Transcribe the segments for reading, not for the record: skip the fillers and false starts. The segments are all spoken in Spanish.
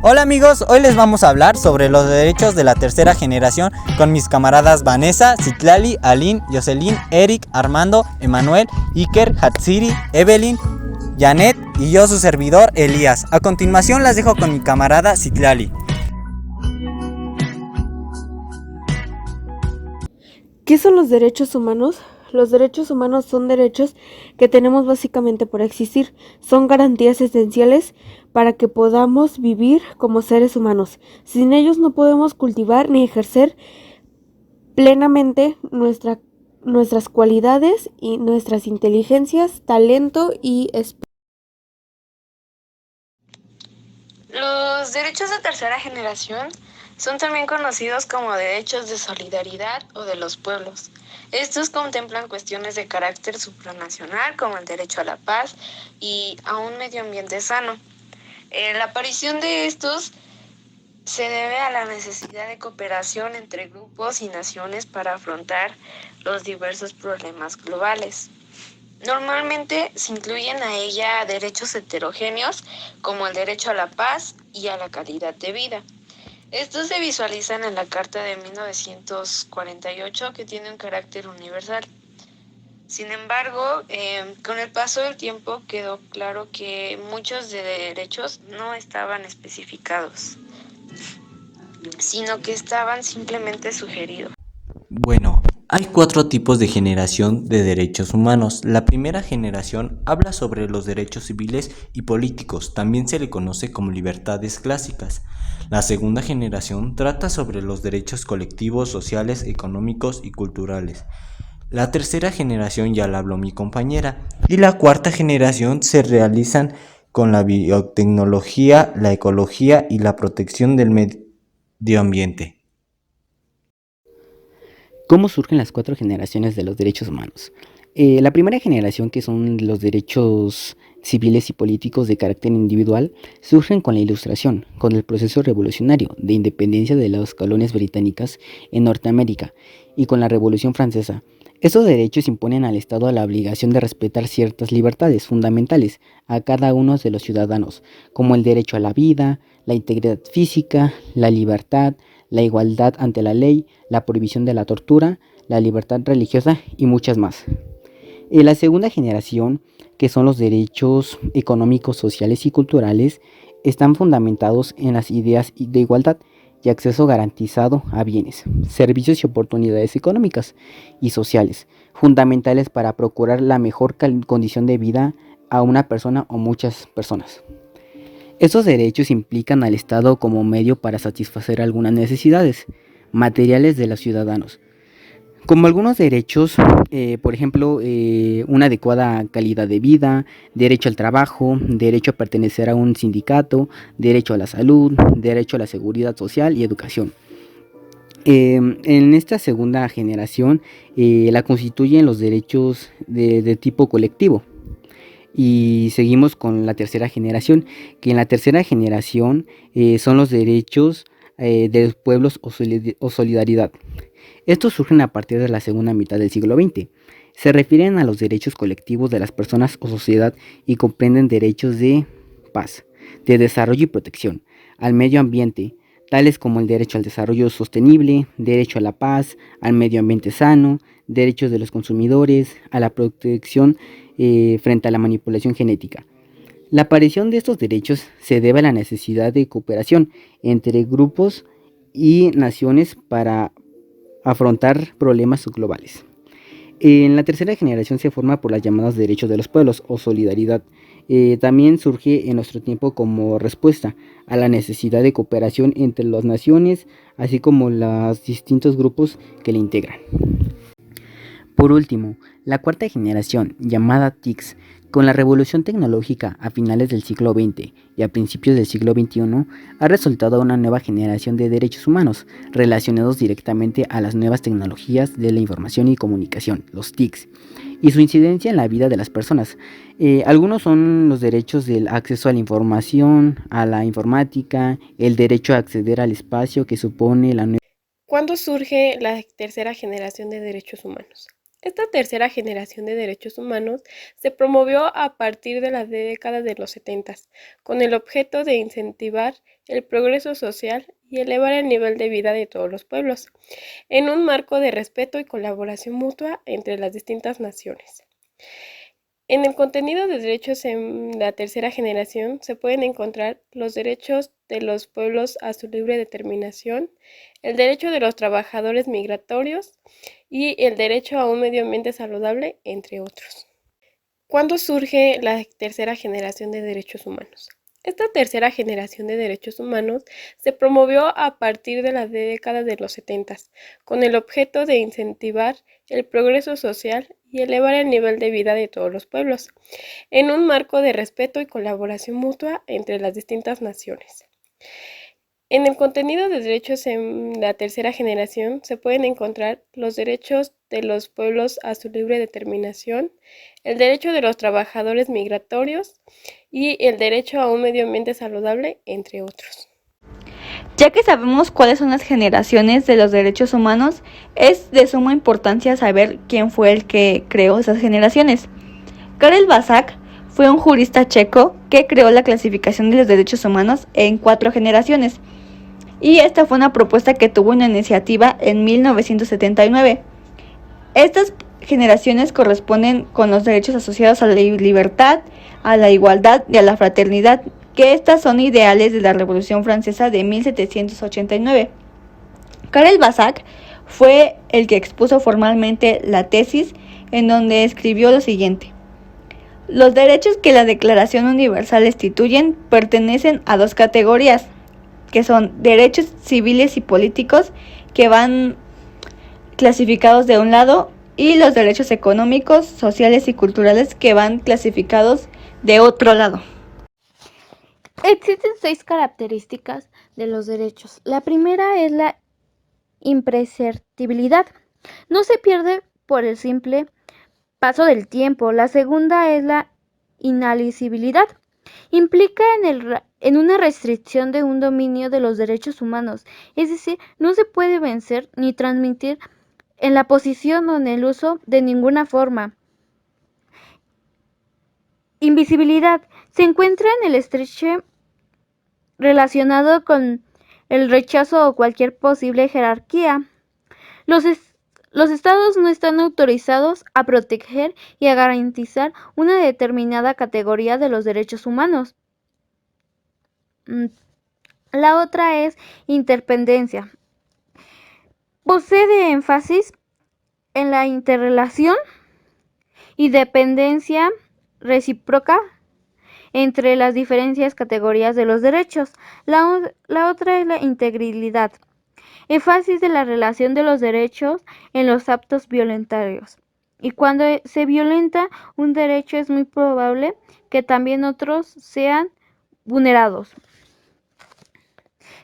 Hola amigos, hoy les vamos a hablar sobre los derechos de la tercera generación con mis camaradas Vanessa, Citlali, Aline, Jocelyn, Eric, Armando, Emanuel, Iker, Hatsiri, Evelyn, Janet y yo su servidor Elías. A continuación las dejo con mi camarada Citlali. ¿Qué son los derechos humanos? Los derechos humanos son derechos que tenemos básicamente por existir. Son garantías esenciales para que podamos vivir como seres humanos. Sin ellos no podemos cultivar ni ejercer plenamente nuestras cualidades y nuestras inteligencias, talento y espíritu. Los derechos de tercera generación son también conocidos como derechos de solidaridad o de los pueblos. Estos contemplan cuestiones de carácter supranacional como el derecho a la paz y a un medio ambiente sano. La aparición de estos se debe a la necesidad de cooperación entre grupos y naciones para afrontar los diversos problemas globales. Normalmente se incluyen a ella derechos heterogéneos como el derecho a la paz y a la calidad de vida. Estos se visualizan en la Carta de 1948 que tiene un carácter universal. Sin embargo, con el paso del tiempo quedó claro que muchos de derechos no estaban especificados, sino que estaban simplemente sugeridos. Bueno, hay 4 tipos de generación de derechos humanos. La primera generación habla sobre los derechos civiles y políticos, también se le conoce como libertades clásicas. La segunda generación trata sobre los derechos colectivos, sociales, económicos y culturales. La tercera generación ya la habló mi compañera. Y la cuarta generación se realizan con la biotecnología, la ecología y la protección del medio ambiente. ¿Cómo surgen las 4 generaciones de los derechos humanos? La primera generación, que son los derechos civiles y políticos de carácter individual, surgen con la Ilustración, con el proceso revolucionario de independencia de las colonias británicas en Norteamérica y con la Revolución Francesa. Estos derechos imponen al Estado la obligación de respetar ciertas libertades fundamentales a cada uno de los ciudadanos, como el derecho a la vida, la integridad física, la libertad, la igualdad ante la ley, la prohibición de la tortura, la libertad religiosa y muchas más. La segunda generación, que son los derechos económicos, sociales y culturales, están fundamentados en las ideas de igualdad y acceso garantizado a bienes, servicios y oportunidades económicas y sociales, fundamentales para procurar la mejor condición de vida a una persona o muchas personas. Estos derechos implican al Estado como medio para satisfacer algunas necesidades materiales de los ciudadanos, como algunos derechos, por ejemplo, una adecuada calidad de vida, derecho al trabajo, derecho a pertenecer a un sindicato, derecho a la salud, derecho a la seguridad social y educación. En esta segunda generación la constituyen los derechos de tipo colectivo. Y seguimos con la tercera generación, que en la tercera generación son los derechos de los pueblos o solidaridad. Estos surgen a partir de la segunda mitad del siglo XX. Se refieren a los derechos colectivos de las personas o sociedad y comprenden derechos de paz, de desarrollo y protección, al medio ambiente, tales como el derecho al desarrollo sostenible, derecho a la paz, al medio ambiente sano, derechos de los consumidores, a la protección frente a la manipulación genética. La aparición de estos derechos se debe a la necesidad de cooperación entre grupos y naciones para afrontar problemas globales. En la tercera generación se forma por las llamadas derechos de los pueblos o solidaridad. También surge en nuestro tiempo como respuesta a la necesidad de cooperación entre las naciones, así como los distintos grupos que le integran. Por último, la cuarta generación, llamada TICS, con la revolución tecnológica a finales del siglo XX y a principios del siglo XXI, ha resultado una nueva generación de derechos humanos relacionados directamente a las nuevas tecnologías de la información y comunicación, los TICs, y su incidencia en la vida de las personas. Algunos son los derechos del acceso a la información, a la informática, el derecho a acceder al espacio que supone la nueva. ¿Cuándo surge la tercera generación de derechos humanos? Esta tercera generación de derechos humanos se promovió a partir de la década de los 70, con el objeto de incentivar el progreso social y elevar el nivel de vida de todos los pueblos, en un marco de respeto y colaboración mutua entre las distintas naciones. En el contenido de derechos en la tercera generación se pueden encontrar los derechos de los pueblos a su libre determinación, el derecho de los trabajadores migratorios y el derecho a un medio ambiente saludable, entre otros. ¿Cuándo surge la tercera generación de derechos humanos? Esta tercera generación de derechos humanos se promovió a partir de la década de los 70, con el objeto de incentivar el progreso social y elevar el nivel de vida de todos los pueblos, en un marco de respeto y colaboración mutua entre las distintas naciones. En el contenido de derechos en la tercera generación se pueden encontrar los derechos de los pueblos a su libre determinación, el derecho de los trabajadores migratorios y el derecho a un medio ambiente saludable, entre otros. Ya que sabemos cuáles son las generaciones de los derechos humanos, es de suma importancia saber quién fue el que creó esas generaciones. Karel Basak fue un jurista checo que creó la clasificación de los derechos humanos en 4 generaciones, y esta fue una propuesta que tuvo una iniciativa en 1979. Estas generaciones corresponden con los derechos asociados a la libertad, a la igualdad y a la fraternidad, que estas son ideales de la Revolución Francesa de 1789. Karel Basak fue el que expuso formalmente la tesis, en donde escribió lo siguiente: los derechos que la Declaración Universal instituyen pertenecen a 2 categorías, que son derechos civiles y políticos, que van clasificados de un lado, y los derechos económicos, sociales y culturales, que van clasificados de otro lado. Existen 6 características de los derechos. La primera es la imprescriptibilidad. No se pierde por el simple paso del tiempo. La segunda es la inalienabilidad. Implica en una restricción de un dominio de los derechos humanos, es decir, no se puede vencer ni transmitir en la posición o en el uso de ninguna forma. Invisibilidad se encuentra en el estrecho relacionado con el rechazo o cualquier posible jerarquía. Los estados no están autorizados a proteger y a garantizar una determinada categoría de los derechos humanos. La otra es interdependencia. Posee énfasis en la interrelación y dependencia recíproca entre las diferentes categorías de los derechos. La otra es la integridad. Énfasis de la relación de los derechos en los actos violentos. Y cuando se violenta un derecho es muy probable que también otros sean vulnerados.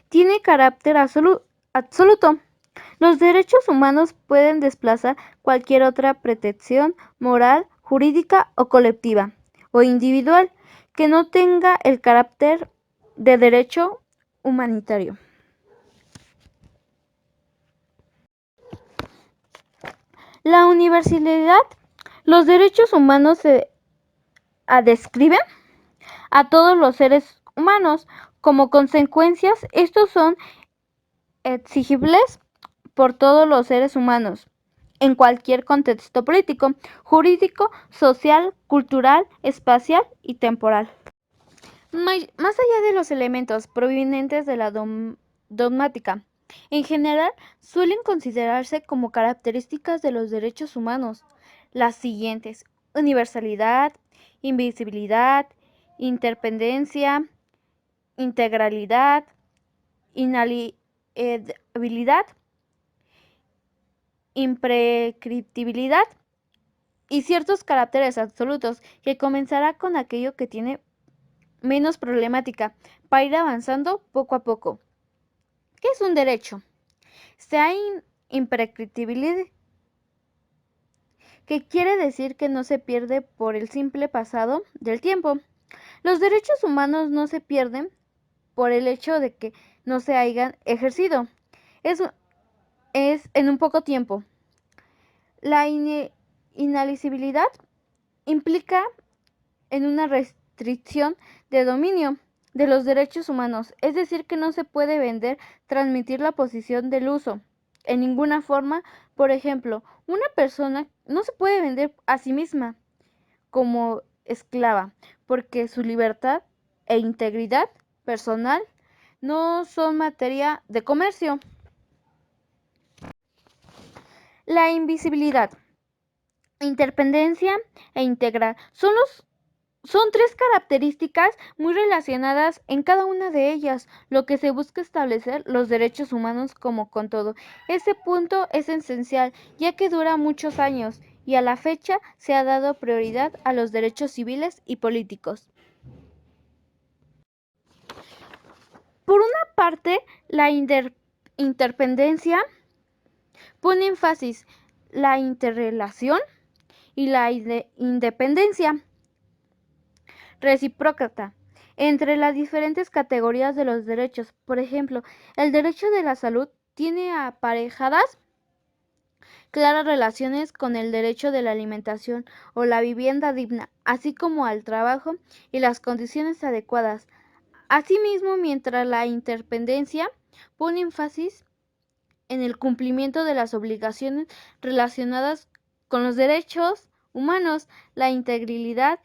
Tiene carácter absoluto. Los derechos humanos pueden desplazar cualquier otra protección moral, jurídica o colectiva o individual que no tenga el carácter de derecho humanitario. La universalidad. Los derechos humanos se describen a todos los seres humanos. Como consecuencias, estos son exigibles por todos los seres humanos en cualquier contexto político, jurídico, social, cultural, espacial y temporal. Más allá de los elementos provenientes de la dogmática, en general suelen considerarse como características de los derechos humanos las siguientes: universalidad, invisibilidad, interdependencia, integralidad, inalienabilidad, imprescriptibilidad y ciertos caracteres absolutos, que comenzará con aquello que tiene menos problemática para ir avanzando poco a poco. ¿Qué es un derecho? Sea imprescriptibilidad, que quiere decir que no se pierde por el simple pasado del tiempo. Los derechos humanos no se pierden por el hecho de que no se hayan ejercido. Es en un poco tiempo. La inalienabilidad implica en una restricción de dominio de los derechos humanos, es decir, que no se puede vender, transmitir la posición del uso en ninguna forma. Por ejemplo, una persona no se puede vender a sí misma como esclava, porque su libertad e integridad personal no son materia de comercio. La invisibilidad, interdependencia e integral son tres características muy relacionadas en cada una de ellas, lo que se busca establecer los derechos humanos como con todo. Ese punto es esencial, ya que dura muchos años y a la fecha se ha dado prioridad a los derechos civiles y políticos. Por una parte, la interdependencia pone énfasis la interrelación y la independencia recíproca entre las diferentes categorías de los derechos. Por ejemplo, el derecho de la salud tiene aparejadas claras relaciones con el derecho de la alimentación o la vivienda digna, así como al trabajo y las condiciones adecuadas. Asimismo, mientras la interdependencia pone énfasis en el cumplimiento de las obligaciones relacionadas con los derechos humanos, la integridad,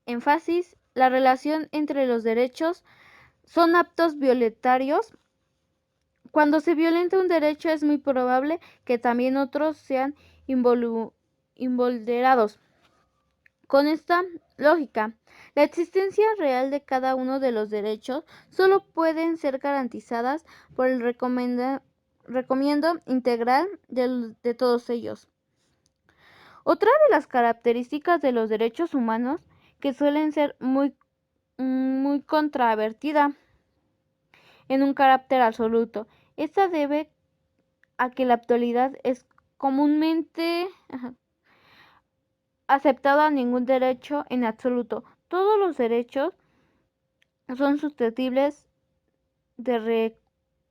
énfasis, la relación entre los derechos son actos violentorios. Cuando se violenta un derecho es muy probable que también otros sean invulnerados. Con esta lógica, la existencia real de cada uno de los derechos solo pueden ser garantizadas por el recomiendo integral de todos ellos. Otra de las características de los derechos humanos que suelen ser muy controvertida en un carácter absoluto. Esta debe a que la actualidad es comúnmente aceptado a ningún derecho en absoluto. Todos los derechos son susceptibles de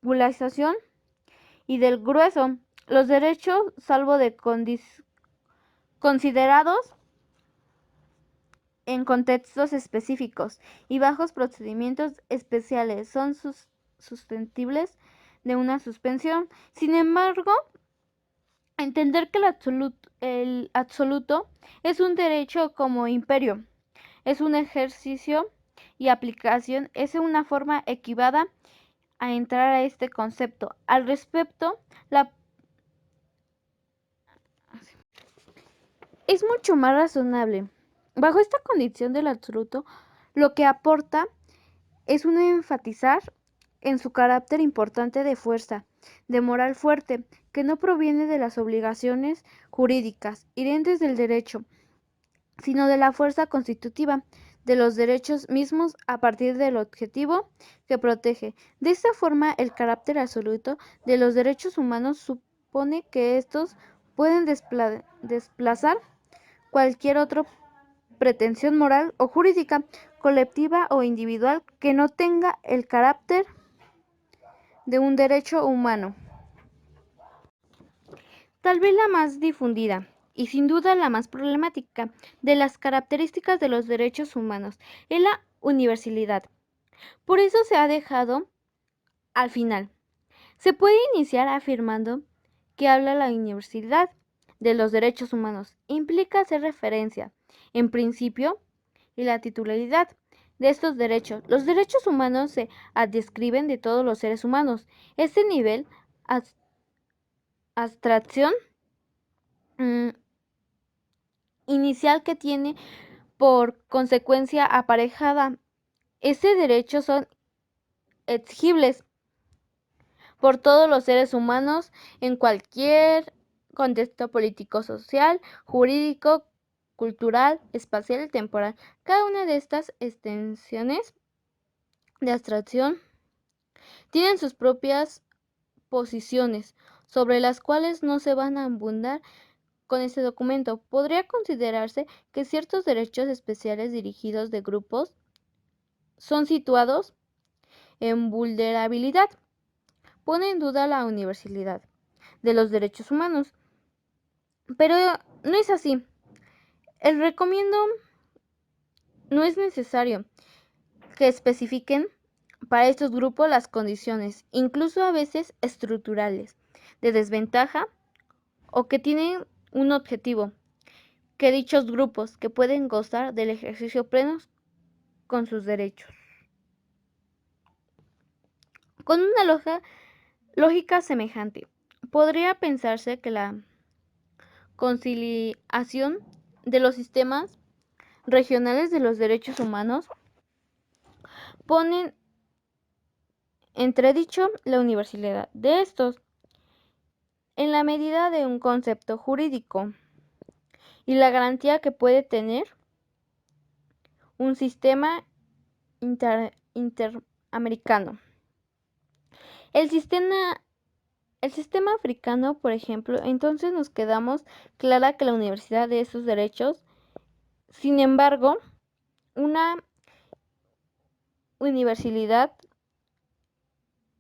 regulación y del grueso. Los derechos, salvo de considerados en contextos específicos y bajo procedimientos especiales, son susceptibles de una suspensión. Sin embargo, entender que el absoluto es un derecho como imperio, es un ejercicio y aplicación, es una forma equivocada a entrar a este concepto. Al respecto, es mucho más razonable. Bajo esta condición del absoluto, lo que aporta es un enfatizar en su carácter importante de fuerza, de moral fuerte, que no proviene de las obligaciones jurídicas inherentes del derecho, sino de la fuerza constitutiva de los derechos mismos a partir del objetivo que protege. De esta forma, el carácter absoluto de los derechos humanos supone que estos pueden desplazar cualquier otra pretensión moral o jurídica, colectiva o individual, que no tenga el carácter de un derecho humano. Tal vez la más difundida y sin duda la más problemática de las características de los derechos humanos es la universalidad. Por eso se ha dejado al final. Se puede iniciar afirmando que habla la universalidad de los derechos humanos. Implica hacer referencia, en principio, y la titularidad de estos derechos. Los derechos humanos se adscriben de todos los seres humanos. Este nivel abstracción inicial que tiene por consecuencia aparejada ese derecho son exigibles por todos los seres humanos en cualquier contexto político, social, jurídico, cultural, espacial y temporal. Cada una de estas extensiones de abstracción tienen sus propias posiciones, sobre las cuales no se van a abundar con este documento. Podría considerarse que ciertos derechos especiales dirigidos de grupos son situados en vulnerabilidad. Pone en duda la universalidad de los derechos humanos. Pero no es así. El recomiendo no es necesario que especifiquen para estos grupos las condiciones, incluso a veces estructurales, de desventaja o que tienen un objetivo, que dichos grupos que pueden gozar del ejercicio pleno con sus derechos. Con una lógica semejante, podría pensarse que la conciliación de los sistemas regionales de los derechos humanos ponen entredicho la universalidad de estos en la medida de un concepto jurídico y la garantía que puede tener un sistema interamericano. El sistema africano, por ejemplo, entonces nos quedamos clara que la universalidad de esos derechos, sin embargo, una universalidad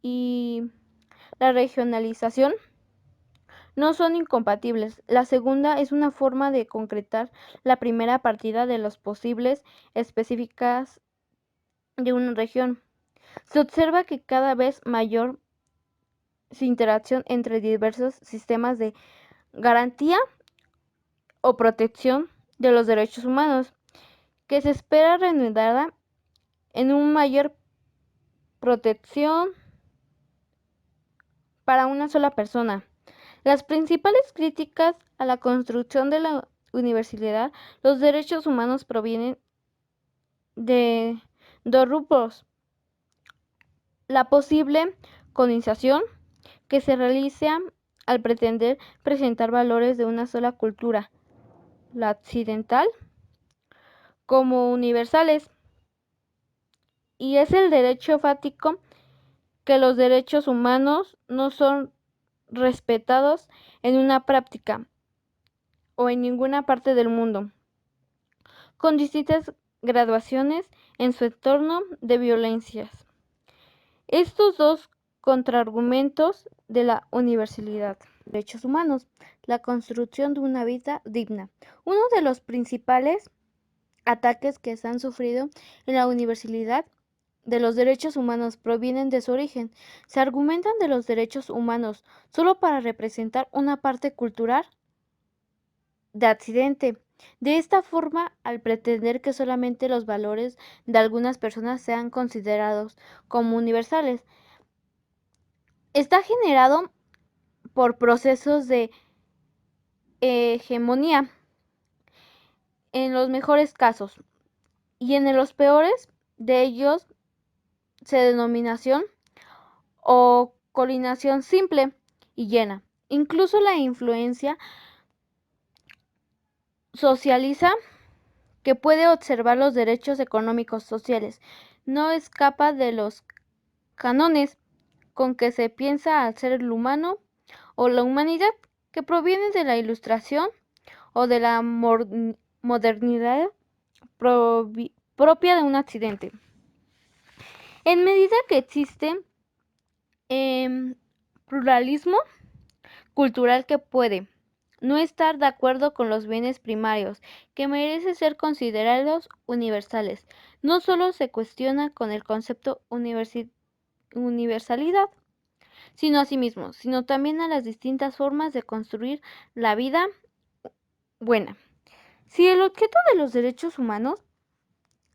y la regionalización no son incompatibles. La segunda es una forma de concretar la primera partida de las posibles específicas de una región. Se observa que cada vez mayor interacción entre diversos sistemas de garantía o protección de los derechos humanos, que se espera reanudada en una mayor protección para una sola persona. Las principales críticas a la construcción de la universalidad, los derechos humanos provienen de dos rubros. La posible colonización que se realiza al pretender presentar valores de una sola cultura, la occidental, como universales, y es el derecho fático que los derechos humanos no son respetados en una práctica o en ninguna parte del mundo, con distintas graduaciones en su entorno de violencias. Estos dos contraargumentos de la universalidad. Derechos humanos, la construcción de una vida digna. Uno de los principales ataques que se han sufrido en la universalidad de los derechos humanos provienen de su origen. Se argumentan de los derechos humanos solo para representar una parte cultural de Occidente. De esta forma, al pretender que solamente los valores de algunas personas sean considerados como universales, está generado por procesos de hegemonía en los mejores casos y en los peores de ellos se denominación o colonización simple y llena. Incluso la influencia socializa que puede observar los derechos económicos sociales, no escapa de los cánones con que se piensa al ser humano o la humanidad, que proviene de la Ilustración o de la modernidad propia de un accidente. En medida que existe pluralismo cultural que puede no estar de acuerdo con los bienes primarios, que merecen ser considerados universales, no solo se cuestiona con el concepto universalidad, sino a sí mismo, sino también a las distintas formas de construir la vida buena. Si el objeto de los derechos humanos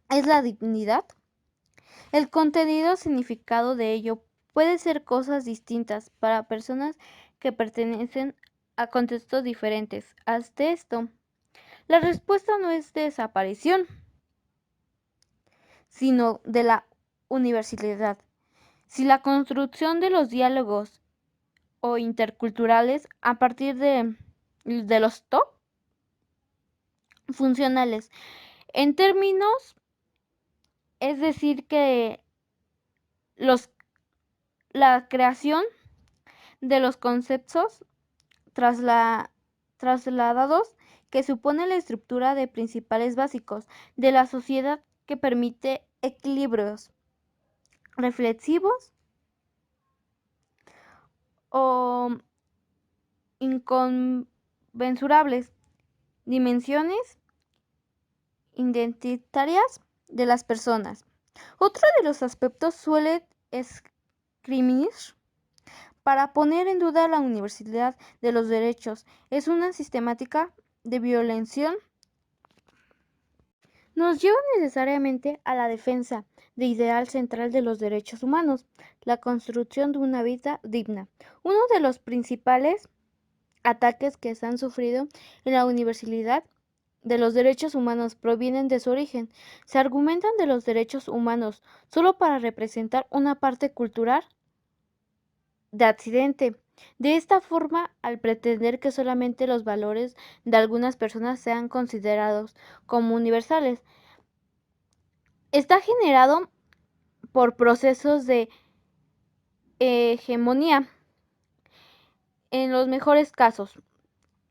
es la dignidad, el contenido significado de ello puede ser cosas distintas para personas que pertenecen a contextos diferentes. Hasta esto, la respuesta no es desaparición, sino de la universalidad. Si la construcción de los diálogos o interculturales a partir de los TOP funcionales, en términos, es decir, que la creación de los conceptos trasladados que supone la estructura de principales básicos de la sociedad que permite equilibrios reflexivos o inconmensurables, dimensiones identitarias de las personas. Otro de los aspectos suele escribir para poner en duda la universalidad de los derechos. Es una sistemática de violación. Nos lleva necesariamente a la defensa del ideal central de los derechos humanos, la construcción de una vida digna. Uno de los principales ataques que se han sufrido en la universalidad de los derechos humanos provienen de su origen. Se argumentan de los derechos humanos solo para representar una parte cultural de Occidente. De esta forma, al pretender que solamente los valores de algunas personas sean considerados como universales, está generado por procesos de hegemonía en los mejores casos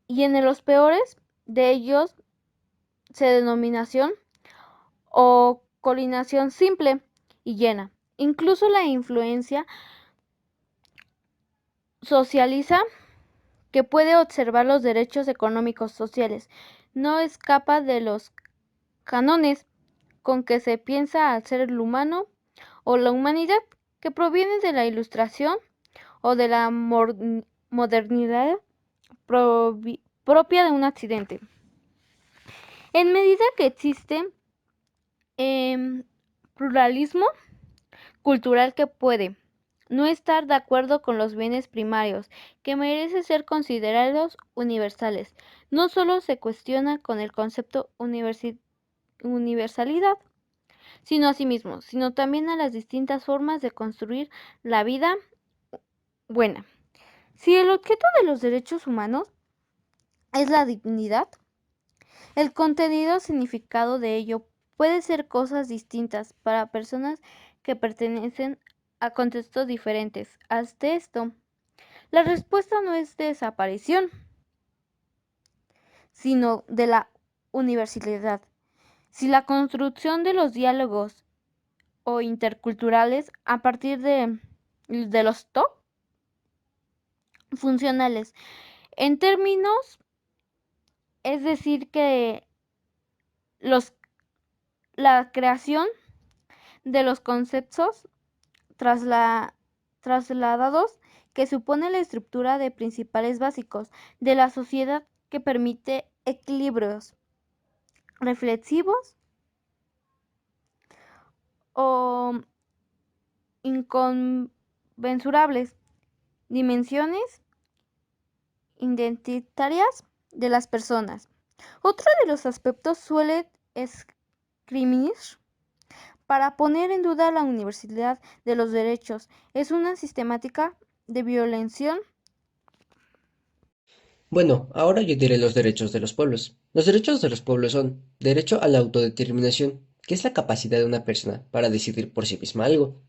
y en los peores de ellos se denominación o colonización simple y llena. Incluso la influencia socializa que puede observar los derechos económicos sociales. No escapa de los cánones con que se piensa al ser humano o la humanidad que proviene de la ilustración o de la modernidad propia de un accidente. En medida que existe pluralismo cultural que puede no estar de acuerdo con los bienes primarios que merecen ser considerados universales, no solo se cuestiona con el concepto universalidad, sino a sí mismo, sino también a las distintas formas de construir la vida buena. Si el objeto de los derechos humanos es la dignidad, el contenido significado de ello puede ser cosas distintas para personas que pertenecen a contextos diferentes. Hasta esto, la respuesta no es desaparición, sino de la universalidad. Si la construcción de los diálogos o interculturales a partir de los TOC funcionales, en términos, es decir, que la creación de los conceptos trasladados que supone la estructura de principales básicos de la sociedad que permite equilibrios reflexivos o inconmensurables dimensiones identitarias de las personas. Otro de los aspectos suele escribir para poner en duda la universalidad de los derechos. Es una sistemática de violación. Bueno, ahora yo diré los derechos de los pueblos. Los derechos de los pueblos son derecho a la autodeterminación, que es la capacidad de una persona para decidir por sí misma algo.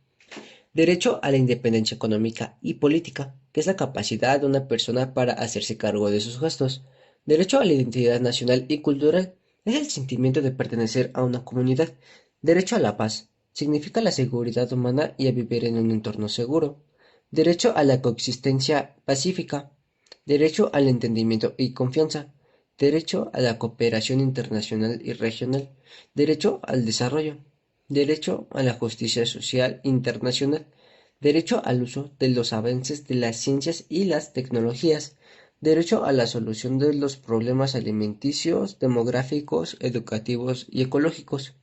Derecho a la independencia económica y política, que es la capacidad de una persona para hacerse cargo de sus gastos. Derecho a la identidad nacional y cultural, es el sentimiento de pertenecer a una comunidad. Derecho a la paz, significa la seguridad humana y a vivir en un entorno seguro. Derecho a la coexistencia pacífica. Derecho al entendimiento y confianza. Derecho a la cooperación internacional y regional. Derecho al desarrollo. Derecho a la justicia social internacional. Derecho al uso de los avances de las ciencias y las tecnologías. Derecho a la solución de los problemas alimenticios, demográficos, educativos y ecológicos.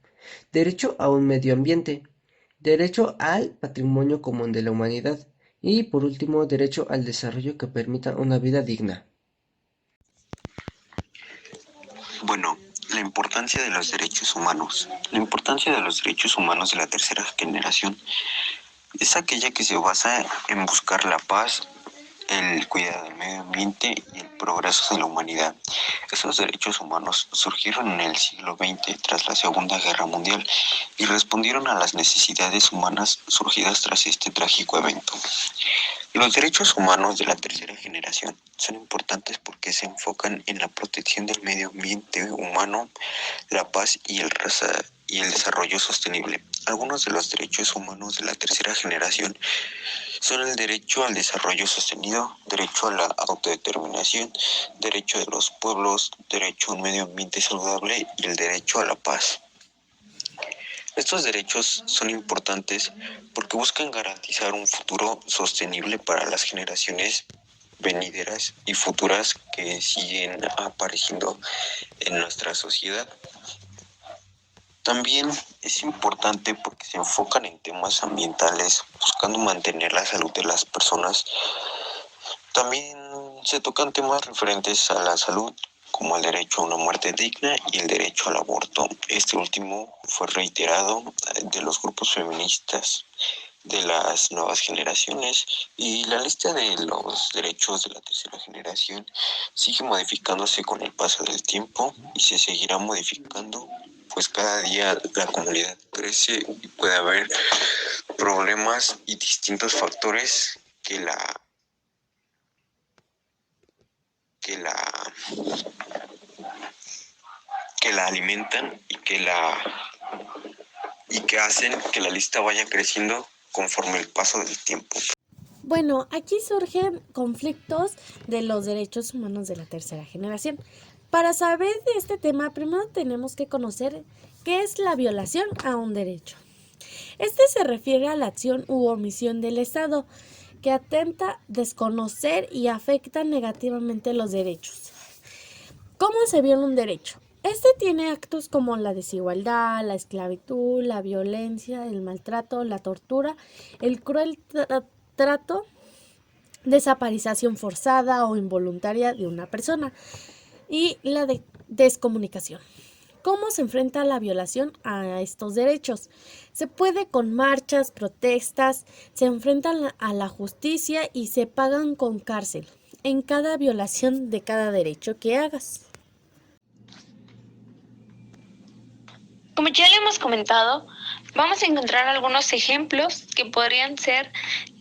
Derecho a un medio ambiente. Derecho al patrimonio común de la humanidad. Y por último, derecho al desarrollo que permita una vida digna. Bueno, la importancia de los derechos humanos. La importancia de los derechos humanos de la tercera generación es aquella que se basa en buscar la paz, el cuidado del medio ambiente y el progreso de la humanidad. Esos derechos humanos surgieron en el siglo XX tras la Segunda Guerra Mundial y respondieron a las necesidades humanas surgidas tras este trágico evento. Los derechos humanos de la tercera generación son importantes porque se enfocan en la protección del medio ambiente humano, la paz y el desarrollo sostenible. Algunos de los derechos humanos de la tercera generación Son el derecho al desarrollo sostenido, derecho a la autodeterminación, derecho de los pueblos, derecho a un medio ambiente saludable y el derecho a la paz. Estos derechos son importantes porque buscan garantizar un futuro sostenible para las generaciones venideras y futuras que siguen apareciendo en nuestra sociedad. También es importante porque se enfocan en temas ambientales, buscando mantener la salud de las personas. También se tocan temas referentes a la salud, como el derecho a una muerte digna y el derecho al aborto. Este último fue reiterado de los grupos feministas de las nuevas generaciones, y la lista de los derechos de la tercera generación sigue modificándose con el paso del tiempo y se seguirá modificando, pues cada día la comunidad crece y puede haber problemas y distintos factores que la alimentan y que hacen que la lista vaya creciendo conforme el paso del tiempo. Bueno, aquí surgen conflictos de los derechos humanos de la tercera generación. Para saber de este tema, primero tenemos que conocer qué es la violación a un derecho. Este se refiere a la acción u omisión del Estado que atenta, desconocer y afecta negativamente los derechos. ¿Cómo se viola un derecho? Este tiene actos como la desigualdad, la esclavitud, la violencia, el maltrato, la tortura, el cruel trato, desaparición forzada o involuntaria de una persona y la descomunicación. ¿Cómo se enfrenta la violación a estos derechos? Se puede con marchas, protestas, se enfrentan a la justicia y se pagan con cárcel en cada violación de cada derecho que hagas. Como ya le hemos comentado, vamos a encontrar algunos ejemplos que podrían ser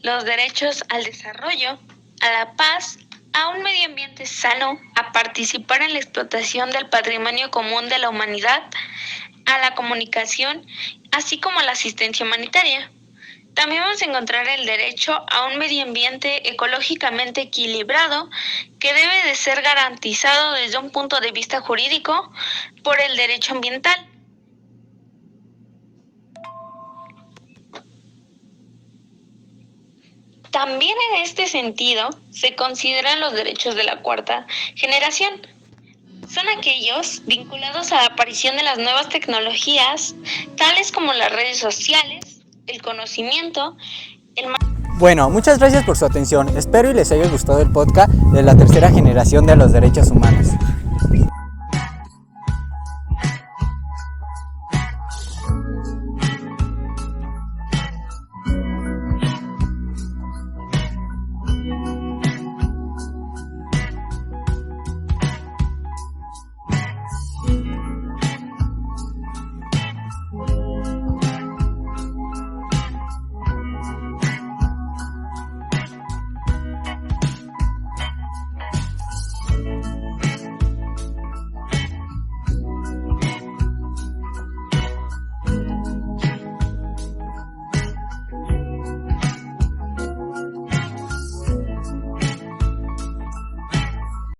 los derechos al desarrollo, a la paz, a un medio ambiente sano, a participar en la explotación del patrimonio común de la humanidad, a la comunicación, así como a la asistencia humanitaria. También vamos a encontrar el derecho a un medio ambiente ecológicamente equilibrado que debe de ser garantizado desde un punto de vista jurídico por el derecho ambiental. También en este sentido se consideran los derechos de la cuarta generación. Son aquellos vinculados a la aparición de las nuevas tecnologías, tales como las redes sociales, el conocimiento, Bueno, muchas gracias por su atención. Espero y les haya gustado el podcast de la tercera generación de los derechos humanos.